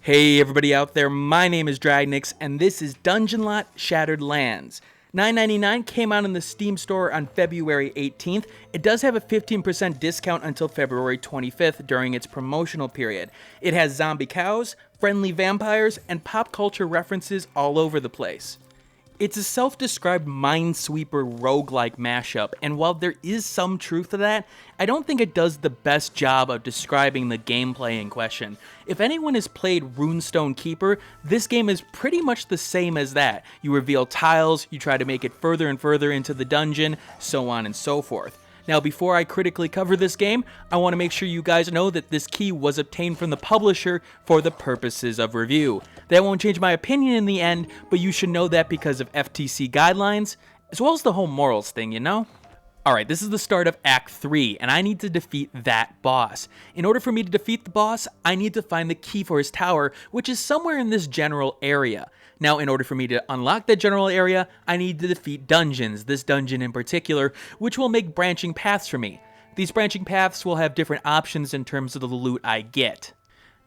Hey everybody out there, my name is Dragnix, and this is Dungelot Shattered Lands. $9.99 came out in the Steam store on February 18th. It does have a 15% discount until February 25th during its promotional period. It has zombie cows, friendly vampires, and pop culture references all over the place. It's a self-described minesweeper roguelike mashup, and while there is some truth to that, I don't think it does the best job of describing the gameplay in question. If anyone has played Runestone Keeper, this game is pretty much the same as that. You reveal tiles, you try to make it further and further into the dungeon, so on and so forth. Now, before I critically cover this game, I want to make sure you guys know that this key was obtained from the publisher for the purposes of review. That won't change my opinion in the end, but you should know that because of FTC guidelines, as well as the whole morals thing, you know? Alright, this is the start of Act 3, and I need to defeat that boss. In order for me to defeat the boss, I need to find the key for his tower, which is somewhere in this general area. Now, in order for me to unlock that general area, I need to defeat dungeons, this dungeon in particular, which will make branching paths for me. These branching paths will have different options in terms of the loot I get.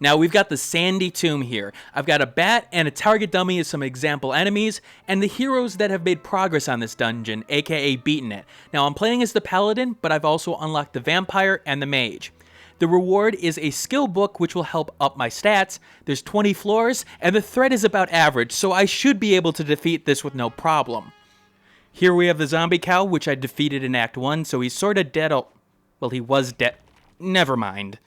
Now, we've got the Sandy Tomb here. I've got a bat and a target dummy as some example enemies, and the heroes that have made progress on this dungeon, aka beaten it. Now, I'm playing as the paladin, but I've also unlocked the vampire and the mage. The reward is a skill book which will help up my stats. There's 20 floors, and the threat is about average, so I should be able to defeat this with no problem. Here we have the zombie cow, which I defeated in Act 1, so he's sorta dead. Well, he was dead. Never mind.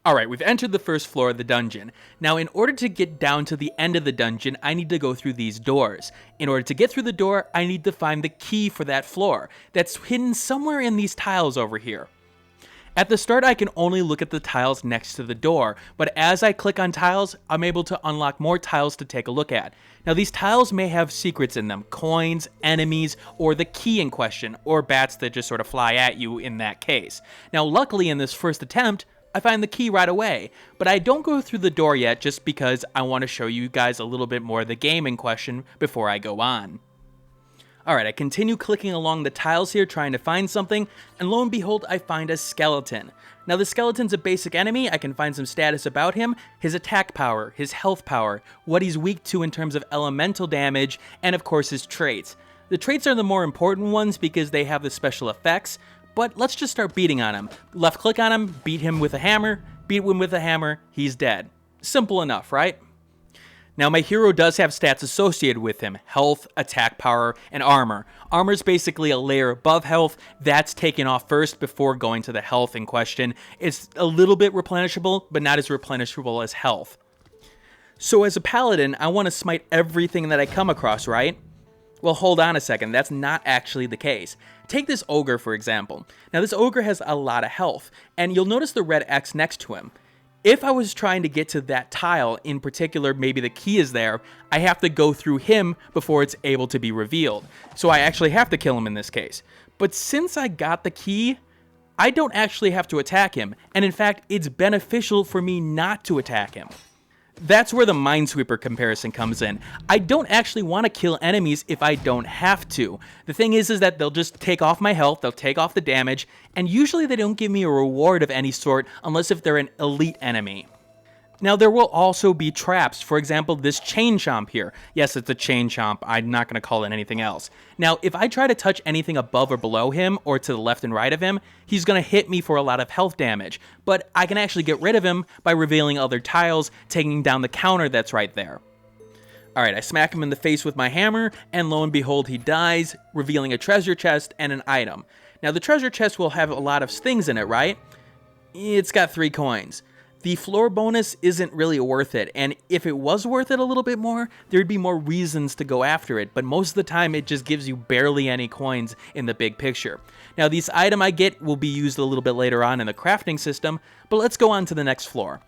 Alright, we've entered the first floor of the dungeon. Now, in order to get down to the end of the dungeon, I need to go through these doors. In order to get through the door, I need to find the key for that floor. That's hidden somewhere in these tiles over here. At the start, I can only look at the tiles next to the door, but as I click on tiles, I'm able to unlock more tiles to take a look at. Now, these tiles may have secrets in them, coins, enemies, or the key in question, or bats that just sort of fly at you in that case. Now, luckily in this first attempt, I find the key right away, but I don't go through the door yet just because I want to show you guys a little bit more of the game in question before I go on. Alright, I continue clicking along the tiles here trying to find something, and lo and behold, I find a skeleton. Now, the skeleton's a basic enemy. I can find some status about him, his attack power, his health power, what he's weak to in terms of elemental damage, and of course his traits. The traits are the more important ones because they have the special effects, but let's just start beating on him. Left click on him, beat him with a hammer, he's dead. Simple enough, right? Now, my hero does have stats associated with him: health, attack power, and armor. Armor's basically a layer above health. That's taken off first before going to the health in question. It's a little bit replenishable, but not as replenishable as health. So as a paladin, I want to smite everything that I come across, right? Well, hold on a second, that's not actually the case. Take this ogre, for example. Now, this ogre has a lot of health, and you'll notice the red X next to him. If I was trying to get to that tile, in particular, maybe the key is there, I have to go through him before it's able to be revealed. So I actually have to kill him in this case. But since I got the key, I don't actually have to attack him, and in fact, it's beneficial for me not to attack him. That's where the minesweeper comparison comes in. I don't actually want to kill enemies if I don't have to. The thing is that they'll just take off my health, they'll take off the damage, and usually they don't give me a reward of any sort unless if they're an elite enemy. Now, there will also be traps. For example, this chain chomp here. Yes, it's a chain chomp. I'm not going to call it anything else. Now, if I try to touch anything above or below him, or to the left and right of him, he's going to hit me for a lot of health damage. But I can actually get rid of him by revealing other tiles, taking down the counter that's right there. Alright, I smack him in the face with my hammer, and lo and behold, he dies, revealing a treasure chest and an item. Now, the treasure chest will have a lot of things in it, right? It's got 3 coins. The floor bonus isn't really worth it, and if it was worth it a little bit more, there'd be more reasons to go after it, but most of the time it just gives you barely any coins in the big picture. Now, this item I get will be used a little bit later on in the crafting system, but let's go on to the next floor.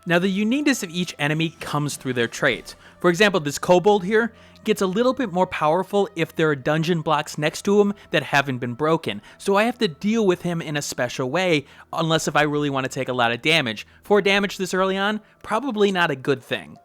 Now, the uniqueness of each enemy comes through their traits. For example, this kobold here gets a little bit more powerful if there are dungeon blocks next to him that haven't been broken, so I have to deal with him in a special way, unless if I really want to take a lot of damage. 4 damage this early on, probably not a good thing.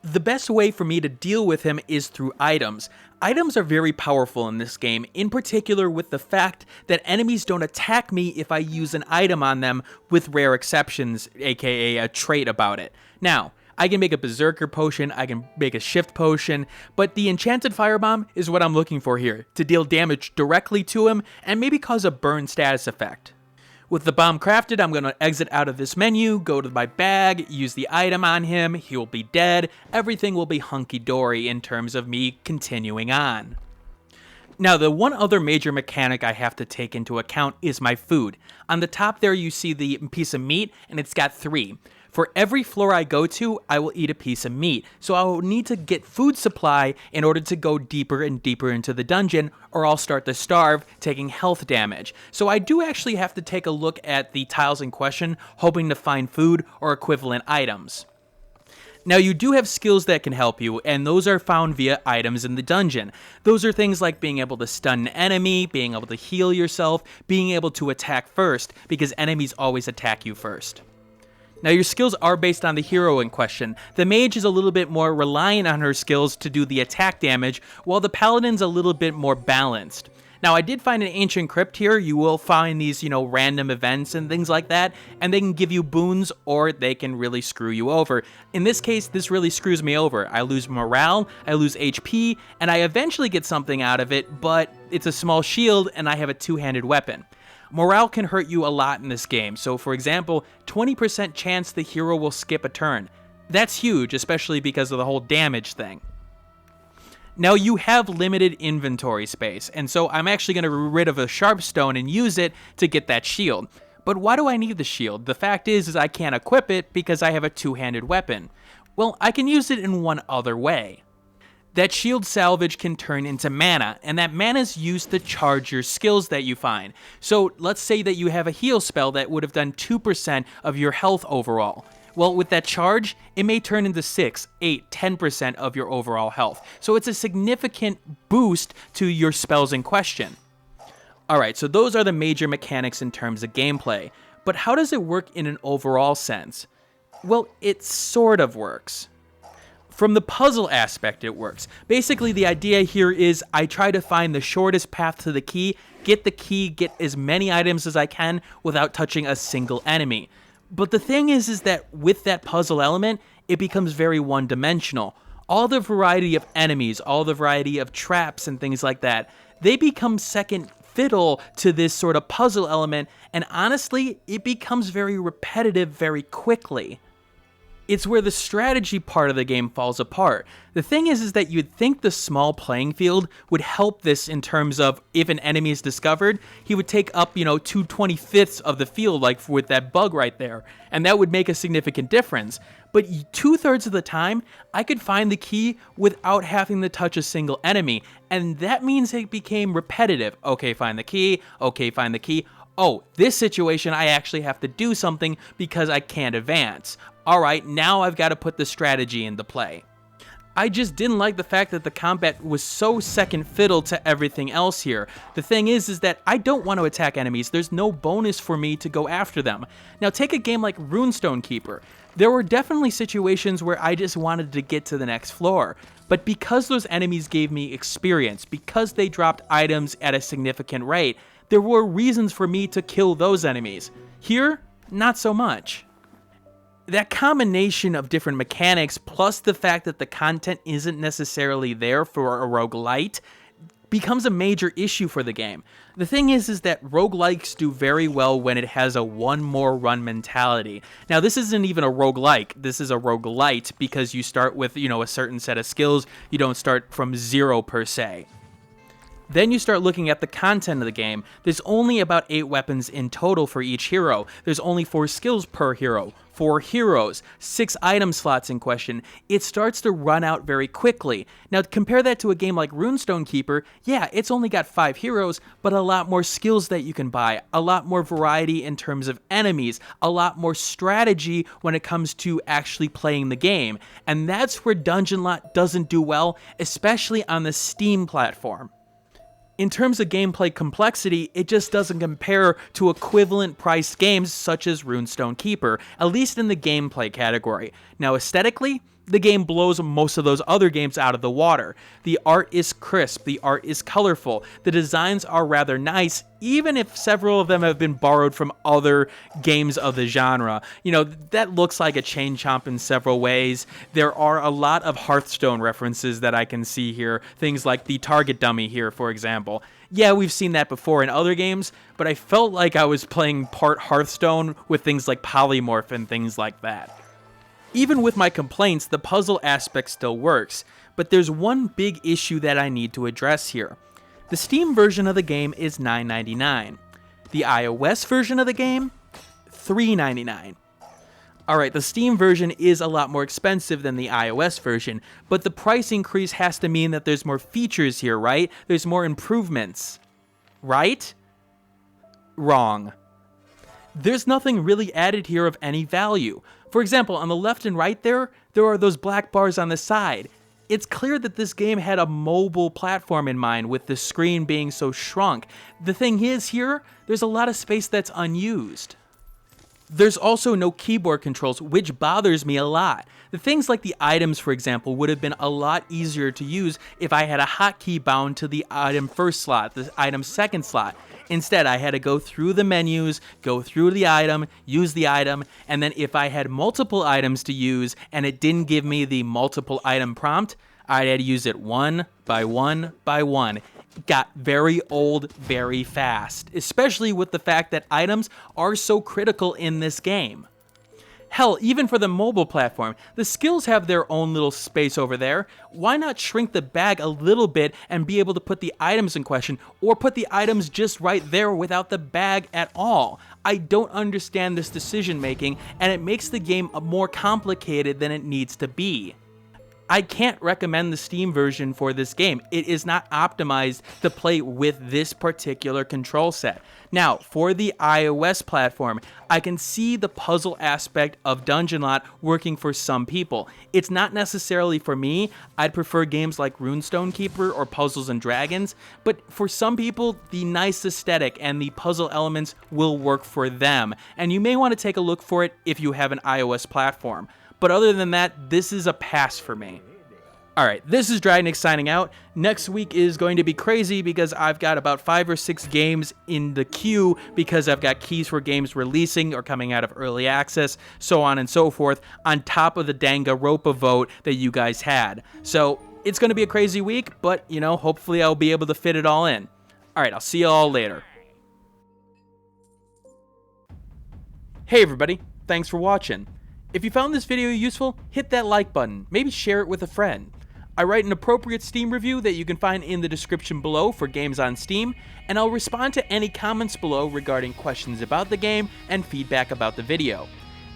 The best way for me to deal with him is through items. Items are very powerful in this game, in particular with the fact that enemies don't attack me if I use an item on them, with rare exceptions, aka a trait about it. Now, I can make a Berserker potion, I can make a Shift potion, but the Enchanted Firebomb is what I'm looking for here, to deal damage directly to him and maybe cause a burn status effect. With the bomb crafted, I'm going to exit out of this menu, go to my bag, use the item on him, he will be dead, everything will be hunky-dory in terms of me continuing on. Now, the one other major mechanic I have to take into account is my food. On the top there you see the piece of meat, and it's got 3. For every floor I go to, I will eat a piece of meat, so I will need to get food supply in order to go deeper and deeper into the dungeon, or I'll start to starve, taking health damage. So I do actually have to take a look at the tiles in question, hoping to find food or equivalent items. Now, you do have skills that can help you, and those are found via items in the dungeon. Those are things like being able to stun an enemy, being able to heal yourself, being able to attack first, because enemies always attack you first. Now, your skills are based on the hero in question. The mage is a little bit more reliant on her skills to do the attack damage, while the paladin's a little bit more balanced. Now, I did find an ancient crypt here. You will find these, random events and things like that, and they can give you boons, or they can really screw you over. In this case, this really screws me over. I lose morale, I lose HP, and I eventually get something out of it, but it's a small shield, and I have a two-handed weapon. Morale can hurt you a lot in this game, so for example, 20% chance the hero will skip a turn. That's huge, especially because of the whole damage thing. Now, you have limited inventory space, and so I'm actually going to get rid of a Sharpstone and use it to get that shield. But why do I need the shield? The fact is I can't equip it because I have a two-handed weapon. Well, I can use it in one other way. That shield salvage can turn into mana, and that mana is used to charge your skills that you find. So let's say that you have a heal spell that would have done 2% of your health overall. Well, with that charge, it may turn into 6, 8, 10% of your overall health. So it's a significant boost to your spells in question. Alright, so those are the major mechanics in terms of gameplay. But how does it work in an overall sense? Well, it sort of works. From the puzzle aspect, it works. Basically, the idea here is I try to find the shortest path to the key, get as many items as I can without touching a single enemy. But the thing is that with that puzzle element, it becomes very one-dimensional. All the variety of enemies, all the variety of traps and things like that, they become second fiddle to this sort of puzzle element, and honestly, it becomes very repetitive very quickly. It's where the strategy part of the game falls apart. The thing is that you'd think the small playing field would help this in terms of if an enemy is discovered, he would take up, 2/25 of the field, like with that bug right there, and that would make a significant difference. But 2/3 of the time, I could find the key without having to touch a single enemy, and that means it became repetitive. Okay, find the key. Okay, find the key. Oh, this situation, I actually have to do something because I can't advance. Alright, now I've got to put the strategy into play. I just didn't like the fact that the combat was so second fiddle to everything else here. The thing is that I don't want to attack enemies. There's no bonus for me to go after them. Now take a game like Runestone Keeper. There were definitely situations where I just wanted to get to the next floor. But because those enemies gave me experience, because they dropped items at a significant rate, there were reasons for me to kill those enemies. Here, not so much. That combination of different mechanics, plus the fact that the content isn't necessarily there for a roguelite, becomes a major issue for the game. The thing is that roguelikes do very well when it has a one more run mentality. Now, this isn't even a roguelike, this is a roguelite because you start with, a certain set of skills, you don't start from zero per se. Then you start looking at the content of the game. There's only about 8 weapons in total for each hero. There's only 4 skills per hero, 4 heroes, 6 item slots in question. It starts to run out very quickly. Now compare that to a game like Runestone Keeper. Yeah, it's only got 5 heroes, but a lot more skills that you can buy, a lot more variety in terms of enemies, a lot more strategy when it comes to actually playing the game. And that's where Dungelot doesn't do well, especially on the Steam platform. In terms of gameplay complexity, it just doesn't compare to equivalent priced games such as Runestone Keeper, at least in the gameplay category. Now aesthetically, the game blows most of those other games out of the water. The art is crisp, the art is colorful, the designs are rather nice, even if several of them have been borrowed from other games of the genre. You know, that looks like a chain chomp in several ways. There are a lot of Hearthstone references that I can see here, things like the target dummy here, for example. Yeah, we've seen that before in other games, but I felt like I was playing part Hearthstone with things like polymorph and things like that. Even with my complaints, the puzzle aspect still works, but there's one big issue that I need to address here. The Steam version of the game is $9.99. The iOS version of the game, $3.99. Alright, the Steam version is a lot more expensive than the iOS version, but the price increase has to mean that there's more features here, right? There's more improvements. Right? Wrong. There's nothing really added here of any value. For example, on the left and right there are those black bars on the side. It's clear that this game had a mobile platform in mind with the screen being so shrunk. The thing is here, there's a lot of space that's unused. There's also no keyboard controls, which bothers me a lot. The things like the items, for example, would have been a lot easier to use if I had a hotkey bound to the item first slot, the item second slot. Instead, I had to go through the menus, go through the item, use the item, and then if I had multiple items to use and it didn't give me the multiple item prompt, I had to use it one by one by one. It got very old very fast, especially with the fact that items are so critical in this game. Hell, even for the mobile platform, the skills have their own little space over there. Why not shrink the bag a little bit and be able to put the items in question, or put the items just right there without the bag at all? I don't understand this decision making, and it makes the game more complicated than it needs to be. I can't recommend the Steam version for this game. It is not optimized to play with this particular control set. Now, for the iOS platform, I can see the puzzle aspect of Dungelot working for some people. It's not necessarily for me. I'd prefer games like Runestone Keeper or Puzzles and Dragons, but for some people, the nice aesthetic and the puzzle elements will work for them, and you may want to take a look for it if you have an iOS platform. But other than that, this is a pass for me. Alright, this is Dragnix signing out. Next week is going to be crazy because I've got about 5 or 6 games in the queue because I've got keys for games releasing or coming out of early access, so on and so forth, on top of the Danganronpa vote that you guys had. So, it's going to be a crazy week, but, you know, hopefully I'll be able to fit it all in. Alright, I'll see you all later. Hey everybody, thanks for watching. If you found this video useful, hit that like button, maybe share it with a friend. I write an appropriate Steam review that you can find in the description below for games on Steam, and I'll respond to any comments below regarding questions about the game and feedback about the video.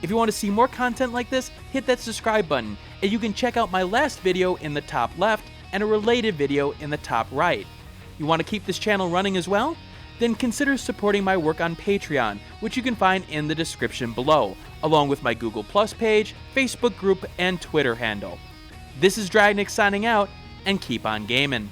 If you want to see more content like this, hit that subscribe button, and you can check out my last video in the top left and a related video in the top right. You want to keep this channel running as well? Then consider supporting my work on Patreon, which you can find in the description below, along with my Google Plus page, Facebook group, and Twitter handle. This is Dragnix signing out, and keep on gaming.